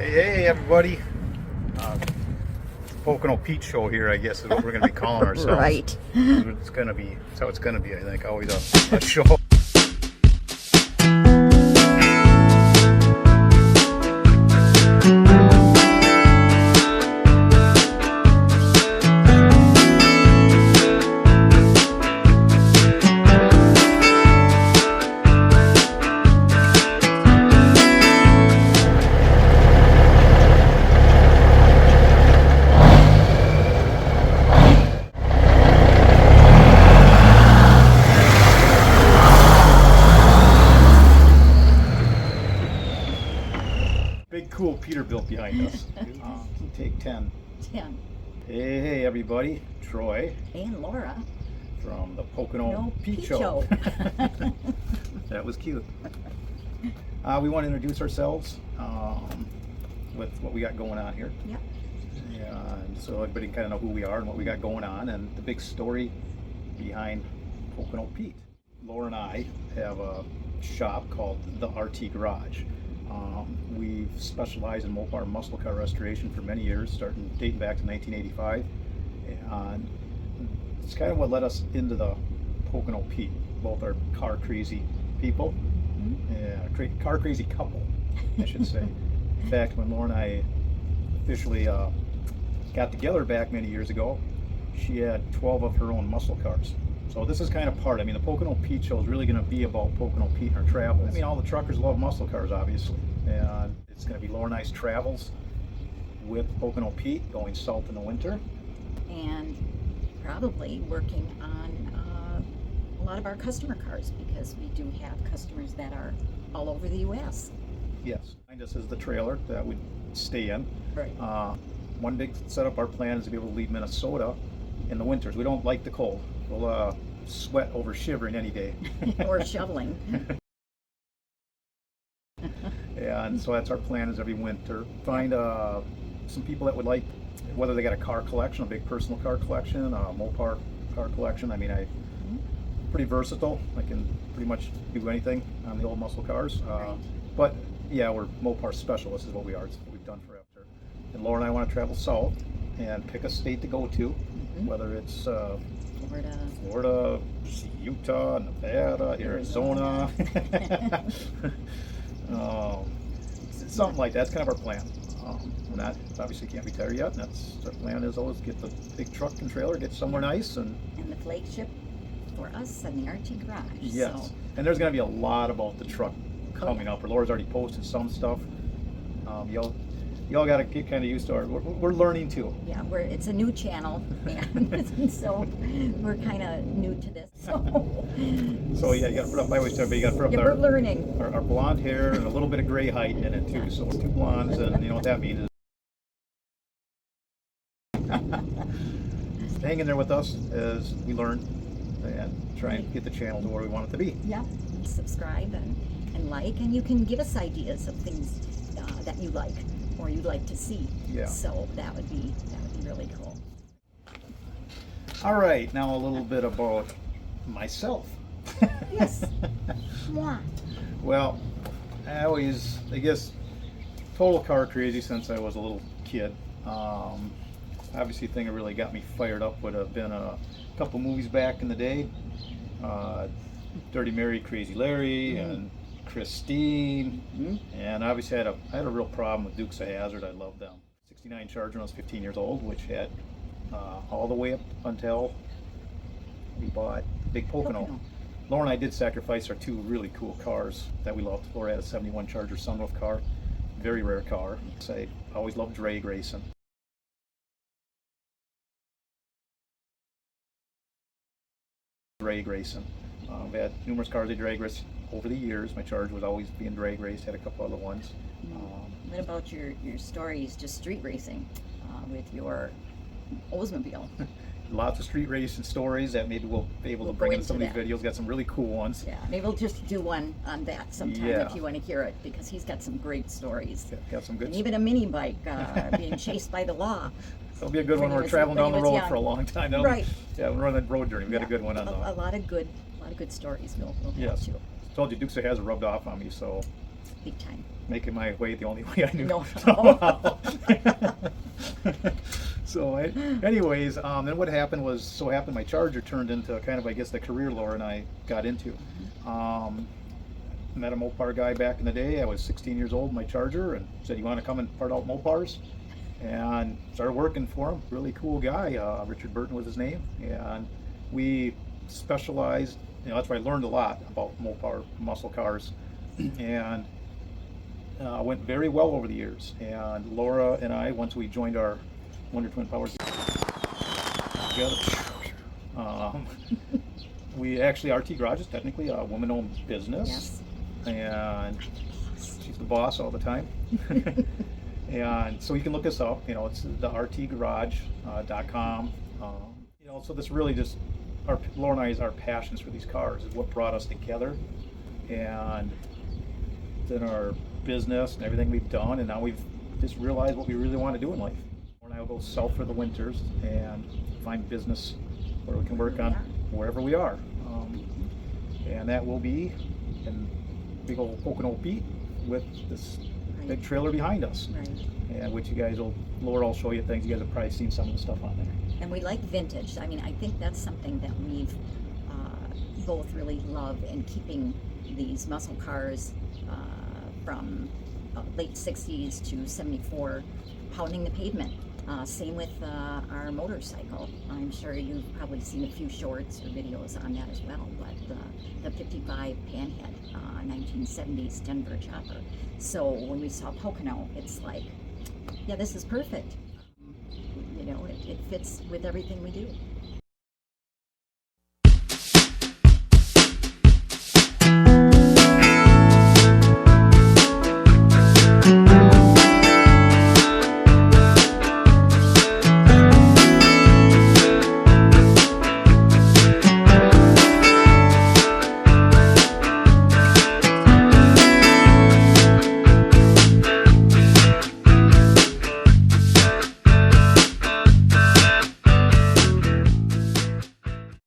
Hey everybody. Pocono Pete Show here, I guess is what we're going to be calling ourselves. Right. It's going to be, that's how it's going to be, I think. Always a show. Big cool Peterbilt behind us. Take 10. 10. Hey everybody, Troy And Laura. from the Pocono Pete Show. That was cute. We want to introduce ourselves with what we got going on here. Yep. And so everybody can kind of know who we are and what we got going on and the big story behind Pocono Pete. Laura and I have a shop called the RT Garage. We've specialized in Mopar muscle car restoration for many years, dating back to 1985. And it's kind of what led us into the Pocono Pete. Both are car crazy people, car crazy couple, I should say. In fact, when Laura and I officially got together back many years ago, she had 12 of her own muscle cars. So this is kind of part. I mean, the Pocono Pete Show is really going to be about Pocono Pete and our travels. I mean, all the truckers love muscle cars, obviously, and it's going to be Laura and I's travels with Pocono Pete, going south in the winter, And probably working on a lot of our customer cars, because we do have customers that are all over the U.S. Yes, behind us is the trailer that we stay in. Right. One big setup, our plan is to be able to leave Minnesota in the winters. We don't like the cold. We'll sweat over shivering any day. Or shoveling. And so that's our plan, is every winter find some people that would like, whether they got a car collection, a big personal car collection, a Mopar car collection. I mean, I'm pretty versatile. I can pretty much do anything on the old muscle cars. Right. But yeah, we're Mopar specialists is what we are. It's what we've done forever. And Laura and I want to travel south and pick a state to go to, whether it's Florida, Utah, Nevada, Arizona. Something like that. That's kind of our plan. We're not, obviously can't retire yet, and that's our plan is always get the big truck and trailer, get somewhere nice. And the flagship for us and the RT Garage. Yes. So. And there's going to be a lot about the truck coming up. Laura's already posted some stuff. Y'all got to get kind of used to we're learning too. Yeah, it's a new channel, and so we're kind of new to this. So yeah, you got to put up, by the way, everybody, you got to put up we're learning. Our blonde hair and a little bit of gray hiding in it too. So 2 blondes, and you know what that means is hang in there with us as we learn and try and get the channel to where we want it to be. Yeah, subscribe and like, and you can give us ideas of things that you like or you'd like to see. Yeah. So that would be really cool. All right, now a little bit about myself. Yes. Moi. Well, I guess, total car crazy since I was a little kid. Obviously, the thing that really got me fired up would have been a couple movies back in the day. Dirty Mary, Crazy Larry, and Christine. And obviously I had a real problem with Dukes of Hazzard. I loved them. 69 Charger when I was 15 years old, which had all the way up until we bought big Pocono. Laura and I did sacrifice our 2 really cool cars that we loved. Laura had a 71 Charger sunroof car, very rare car. So I always loved drag racing. Drag racing. We had numerous cars they drag raced over the years. My Charger was always being drag raced. Had a couple other ones. What about your stories, just street racing with your Oldsmobile? Lots of street racing stories that maybe we'll be able to bring into some of these videos. Got some really cool ones. Yeah, maybe we'll just do one on that sometime if you want to hear it, because he's got some great stories. Got some good. And even a mini bike being chased by the law. That'll be a good one. We're traveling down the road for a long time. Right. Yeah, we're on that road journey. We got a good one on a lot of good stories. We'll yes. tell you. Told you Dukes of Hazzard rubbed off on me, so big time. Making my way the only way I knew. No. So, anyways, then what happened was, my Charger turned into kind of, I guess, the career Laura and I got into. Met a Mopar guy back in the day. I was 16 years old, my Charger, and said, "You want to come and part out Mopars?" And started working for him. Really cool guy. Richard Burton was his name, and we specialized. That's where I learned a lot about Mopar muscle cars, and went very well over the years. And Laura and I, once we joined our Wonder Twin Powers together, we actually, RT Garage is technically a woman-owned business. Yes. And she's the boss all the time. And so you can look us up. It's the rtgarage.com. So this really just, Laura and I's, our passions for these cars is what brought us together, and then our business and everything we've done, and now we've just realized what we really want to do in life. Laura and I will go south for the winters and find business where we can work on wherever we are, and that will be in big old Pocono Pete with this big trailer behind us, and which you guys Laura will show you things. You guys have probably seen some of the stuff on there. And we like vintage. I mean, I think that's something that we've both really love in keeping these muscle cars from late 60s to 74 pounding the pavement. Same with our motorcycle. I'm sure you've probably seen a few shorts or videos on that as well, but the 55 Panhead, 1970s Denver chopper. So when we saw Pocono, it's like, yeah, this is perfect. It fits with everything we do.